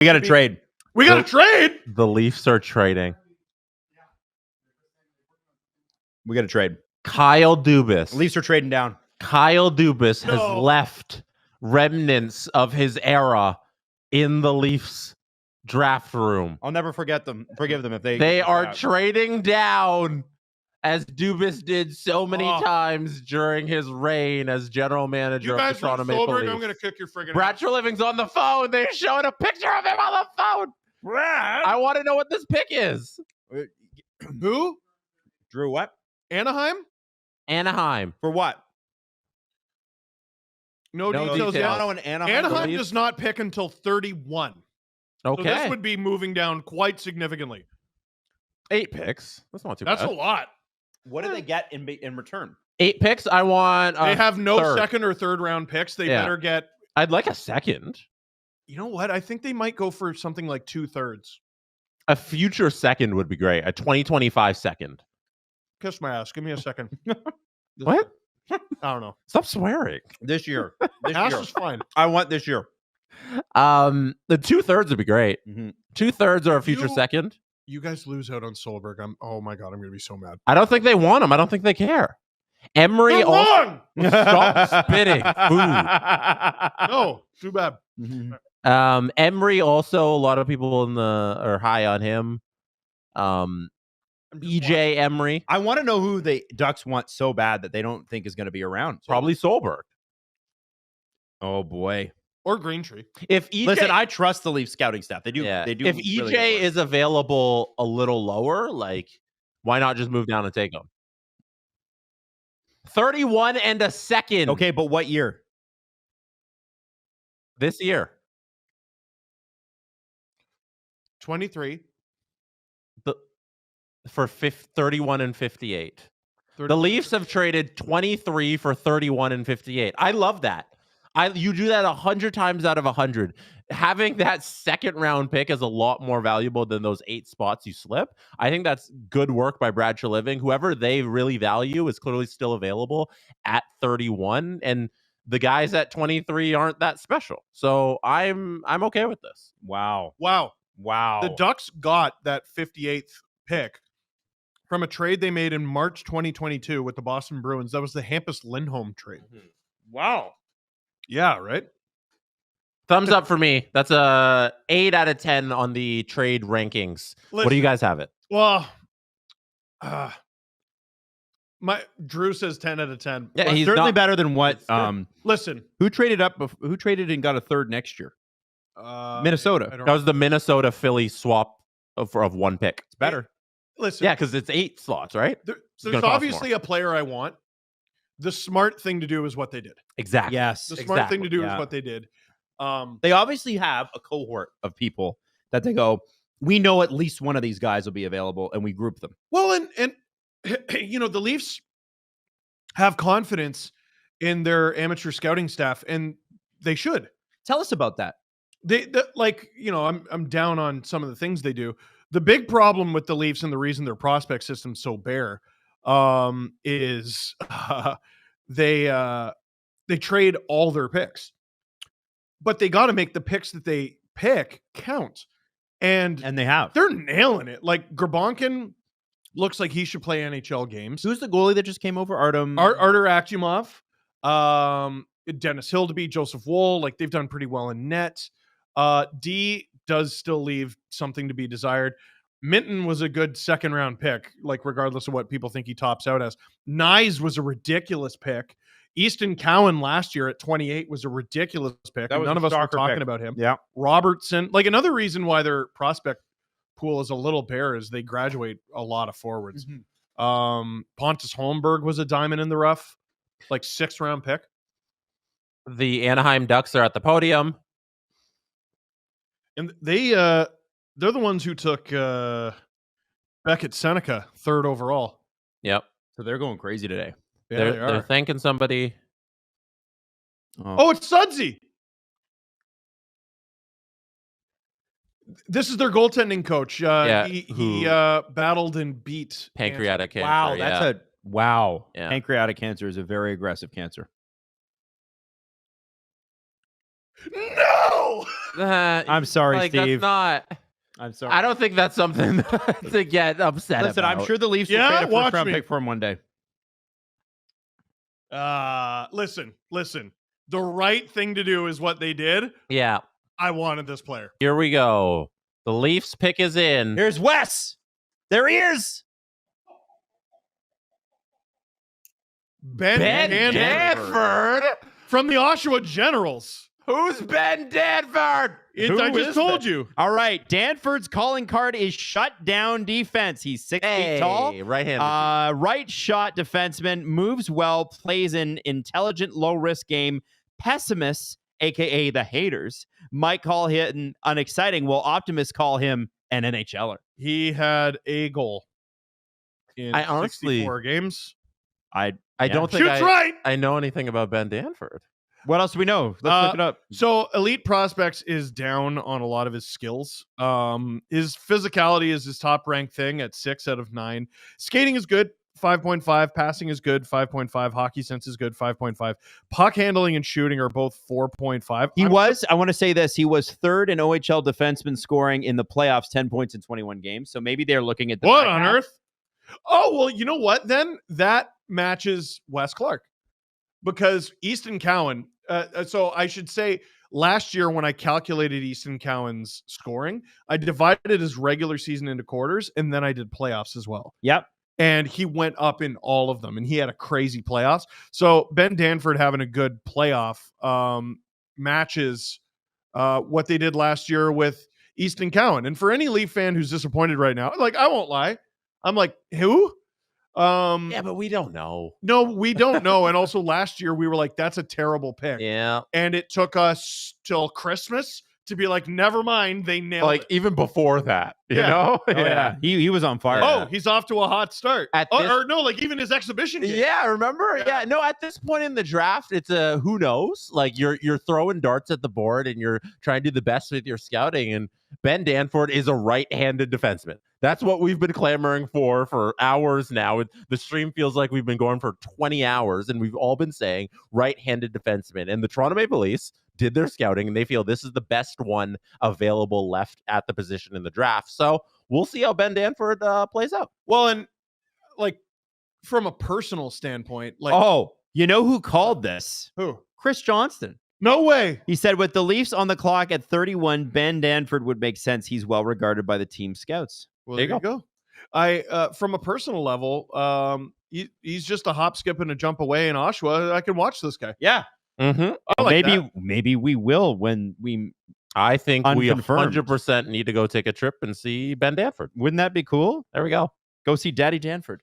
We got to trade. We got to trade. The Leafs are trading We got to trade. Kyle Dubas. Leafs are trading down. Kyle Dubas has left remnants of his era in the Leafs draft room. I'll never forgive them if They are trading down, as Dubas did so many times during his reign as general manager of the Toronto Maple Leafs. I'm going to kick your friggin' Brad Treliving's on the phone. They're showing a picture of him on the phone. Brad. I want to know what this pick is. Who? Drew what? Anaheim? Anaheim. For what? No details yet. Toronto and Anaheim does not pick until 31. Okay. So this would be moving down quite significantly. 8 picks. That's not too bad. That's a lot. What do they get in return? 8 picks. I want. They have no second or third round picks. They better get. I'd like a second. You know what? I think they might go for something like 2/3. A future second would be great. A 2025 second. Kiss my ass. Give me a second. What? I don't know. Stop swearing. This year. Ass is fine. I want this year. The 2/3 would be great. Mm-hmm. 2/3 or a future second. You guys lose out on Solberg. Oh my god, I'm gonna be so mad. I don't think they want him. I don't think they care. Emery also stop spitting food. No, too bad. Mm-hmm. Emery also, a lot of people are high on him. EJ Emery. I want to know who the Ducks want so bad that they don't think is going to be around. Probably Solberg. Oh boy. Or Greentree. If EJ, listen, I trust the Leafs scouting staff. They do. Yeah. They do. If really EJ is available a little lower, like, why not just move down and take him? 31 and a second. Okay, but what year? This year. 23. For 31 and 58. The Leafs have traded 23 for 31 and 58. I love that. You do that 100 times out of 100. Having that second round pick is a lot more valuable than those 8 spots you slip. I think that's good work by Brad Treliving. Whoever they really value is clearly still available at 31, and the guys at 23 aren't that special. So I'm okay with this. Wow. The Ducks got that 58th pick from a trade they made in March 2022 with the Boston Bruins. That was the Hampus Lindholm trade. Mm-hmm. Wow. Yeah, right? Thumbs up for me. That's a 8 out of 10 on the trade rankings. What do you guys have it? Well, Drew says 10 out of 10. Yeah, he's certainly better than what. Listen, who traded up? Who traded and got a third next year? Minnesota. That was the Minnesota Philly swap of 1 pick. It's better. Listen, yeah, because it's 8 slots, right? There's obviously a player I want. The smart thing to do is what they did. Exactly. Yes. The smart thing to do is what they did. They obviously have a cohort of people that they go, we know at least one of these guys will be available, and we group them. Well, and you know, the Leafs have confidence in their amateur scouting staff, and they should. Tell us about that. I'm down on some of the things they do. The big problem with the Leafs and the reason their prospect system's so bare is they trade all their picks, but they got to make the picks that they pick count, and they have. They're nailing it. Like Grabonkin looks like he should play NHL games. Who's the goalie that just came over? Artur Akimov, Dennis Hildeby, Joseph Woll. Like, they've done pretty well in net. D does still leave something to be desired. Minton was a good second round pick, like, regardless of what people think he tops out as. Nyes was a ridiculous pick. Easton Cowan last year at 28 was a ridiculous pick. None of us were talking about him. Yeah. Robertson, like, another reason why their prospect pool is a little bare is they graduate a lot of forwards. Mm-hmm. Pontus Holmberg was a diamond in the rough, like 6th round pick. The Anaheim Ducks are at the podium. And they're the ones who took Beckett Seneca 3rd overall. Yep. So they're going crazy today. Yeah, they're thanking somebody. Oh, it's Sudsy. This is their goaltending coach. He battled and beat pancreatic cancer. Wow, that's wow. Yeah. Pancreatic cancer is a very aggressive cancer. No! I'm sorry, like, Steve. That's not. I'm sorry. I don't think that's something to get upset Listen, about. I'm sure the Leafs will Yeah, trade a watch first round me. pick for him one day. Listen. The right thing to do is what they did. Yeah. I wanted this player. Here we go. The Leafs pick is in. Here's Wes. There he is. Ben Danford. from the Oshawa Generals. Who's Ben Danford? I just told you. All right. Danford's calling card is shut down defense. He's 6 feet tall. Right-handed. Right shot defenseman, moves well, plays an intelligent, low risk game. Pessimists, aka the haters, might call him unexciting, while optimists call him an NHLer. He had a goal in 64 games. I don't think I know anything about Ben Danford. What else do we know? Let's look it up. So Elite Prospects is down on a lot of his skills. His physicality is his top ranked thing at 6 out of 9. Skating is good, 5.5. Passing is good, 5.5. Hockey sense is good, 5.5. Puck handling and shooting are both 4.5. I want to say this, he was third in OHL defenseman scoring in the playoffs, 10 points in 21 games. So maybe they're looking at the what on earth? Oh, well, you know what? Then that matches Wes Clark. Because Easton Cowan, so I should say last year when I calculated Easton Cowan's scoring, I divided his regular season into quarters, and then I did playoffs as well. Yep. And he went up in all of them, and he had a crazy playoffs. So Ben Danford having a good playoff matches what they did last year with Easton Cowan. And for any Leaf fan who's disappointed right now, like, I won't lie, I'm like, who? Yeah, but we don't know. No, we don't know. And also last year we were like, that's a terrible pick. Yeah. And it took us till Christmas to be like, never mind, they nailed it. Even before that, you Yeah. know? Oh, yeah. He was on fire. Oh, he's off to a hot start. Or no, like even his exhibition game. Yeah, remember? Yeah. No, at this point in the draft, it's a who knows? Like you're throwing darts at the board and you're trying to do the best with your scouting. And Ben Danford is a right-handed defenseman. That's what we've been clamoring for hours now. The stream feels like we've been going for 20 hours, and we've all been saying right-handed defenseman. And the Toronto Maple Leafs did their scouting, and they feel this is the best one available left at the position in the draft. So we'll see how Ben Danford plays out. Well, and like from a personal standpoint, like you know who called this? Who? Chris Johnston. No way. He said, with the Leafs on the clock at 31, Ben Danford would make sense. He's well regarded by the team scouts. Well, there you go. I from a personal level, he's just a hop, skip, and a jump away in Oshawa. I can watch this guy. Yeah. Mm-hmm. I like maybe we will when we. I think we unconfirmed. 100% need to go take a trip and see Ben Danford. Wouldn't that be cool? There we go. Go see Daddy Danford.